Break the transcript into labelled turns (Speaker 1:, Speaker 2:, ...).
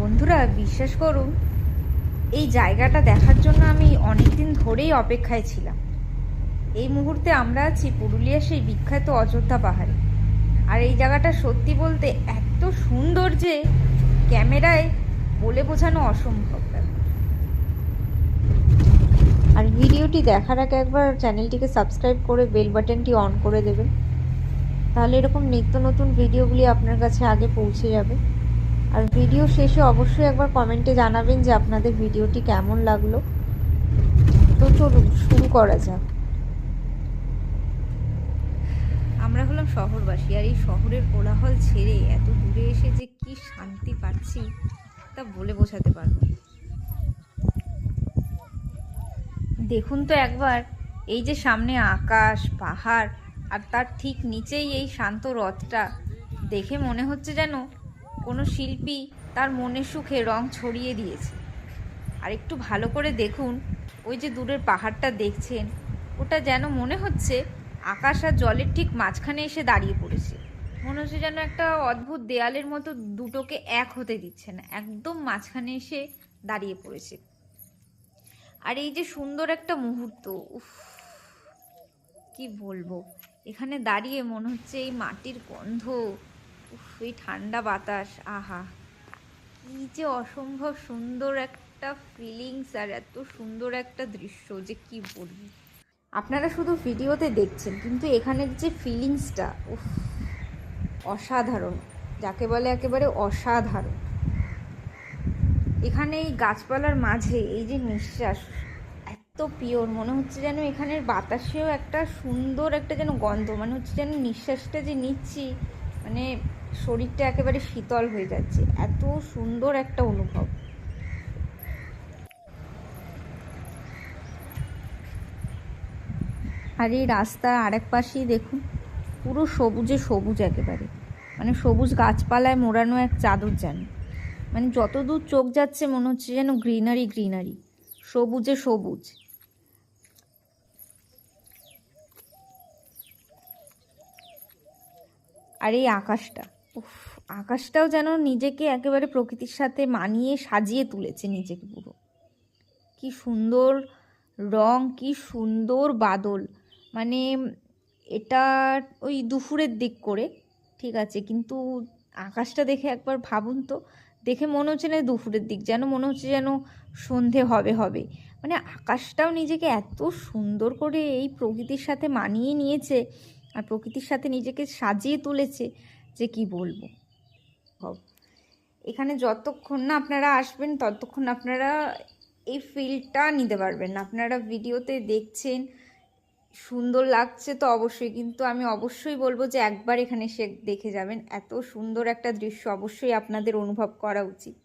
Speaker 1: বন্ধুরা বিশ্বাস করুন, এই জায়গাটা দেখার জন্য আমি অনেক দিন ধরেই অপেক্ষায় ছিলাম। এই মুহূর্তে আমরা আছি পুরুলিয়া সেই বিখ্যাত অযোধ্যা পাহাড়ে। আর এই জায়গাটা সত্যি বলতে এত সুন্দর যে ক্যামেরায় বলে বোঝানো অসম্ভব ব্যাপার। আর ভিডিওটি দেখার আগে একবার চ্যানেলটিকে সাবস্ক্রাইব করে বেল বাটনটি অন করে দেবেন, তাহলে এরকম নিত্য নতুন ভিডিওগুলি আপনার কাছে আগে পৌঁছে যাবে। আর ভিডিও শেষে অবশ্যই একবার কমেন্টে জানাবেন যে আপনাদের ভিডিওটি কেমন লাগলো। তো চলুন শুরু করা যাক। আমরা হলাম শহরবাসী, আর এই শহরের কোলাহল ছেড়ে এত দূরে এসে যে কি শান্তি পাচ্ছি তা বলে বোঝাতে পারবো না। দেখুন তো একবার, এই যে সামনে আকাশ পাহাড় আর তার ঠিক নিচেই এই শান্ত হ্রদটা, দেখে মনে হচ্ছে যেন কোনো শিল্পী তার মনের সুখে রং ছড়িয়ে দিয়েছে। আর একটু ভালো করে দেখুন, ওই যে দূরের পাহাড়টা দেখছেন, ওটা যেন মনে হচ্ছে আকাশ আর জলের ঠিক মাঝখানে এসে দাঁড়িয়ে পড়েছে। মনে হচ্ছে যেন একটা অদ্ভুত দেয়ালের মতো দুটোকে এক হতে দিচ্ছে না, একদম মাঝখানে এসে দাঁড়িয়ে পড়েছে। আর এই যে সুন্দর একটা মুহূর্ত, উফ কি বলবো, এখানে দাঁড়িয়ে মনে হচ্ছে এই মাটির গন্ধ, উফ এই ঠান্ডা বাতাস, আহা কি যে অসম্ভব সুন্দর একটা ফিলিংস আর এত সুন্দর একটা দৃশ্য যে কি বলবো। আপনারা শুধু ভিডিওতে দেখছেন, কিন্তু এখানের যে ফিলিংসটা, উফ অসাধারণ, যাকে বলে একেবারে অসাধারণ। এখানে এই গাছপালার মাঝে এই যে নিঃশ্বাস এত পিওর, মনে হচ্ছে যেন এখানের বাতাসেও একটা সুন্দর একটা যেন গন্ধ, মানে হচ্ছে যেন নিঃশ্বাসটা যে নিচ্ছি, মানে শরীরটা একেবারে শীতল হয়ে যাচ্ছে, এত সুন্দর একটা অনুভব। আর এই রাস্তার আরেক পাশেই দেখুন, পুরো সবুজে সবুজ একেবারে, মানে সবুজ গাছপালায় মোড়ানো এক চাদর যেন, মানে যত দূর চোখ যাচ্ছে মনে হচ্ছে যেন গ্রিনারি গ্রিনারি, সবুজে সবুজ। আর এই আকাশটা, উফ আকাশটাও যেন নিজেকে একেবারে প্রকৃতির সাথে মানিয়ে সাজিয়ে তুলেছে নিজেকে পুরো। কি সুন্দর রং, কি সুন্দর বাদল, মানে এটা ওই দুপুরের দিক করে, ঠিক আছে, কিন্তু আকাশটা দেখে একবার ভাবুন তো, দেখে মনে হচ্ছে না দুপুরের দিক, যেন মনে হচ্ছে যেন সন্ধে হবে হবে। মানে আকাশটাও নিজেকে এত সুন্দর করে এই প্রকৃতির সাথে মানিয়ে নিয়েছে আর প্রকৃতির সাথে নিজেকে সাজিয়ে তুলেছে যে কি বলবো। এখানে যতক্ষণ না আপনারা আসবেন ততক্ষণ আপনারা এই ফিলটা নিতে পারবেন না। আপনারা ভিডিওতে দেখছেন সুন্দর লাগছে তো অবশ্যই, কিন্তু আমি অবশ্যই বলবো যে একবার এখানে এসে দেখে যাবেন, এত সুন্দর একটা দৃশ্য অবশ্যই আপনাদের অনুভব করা উচিত।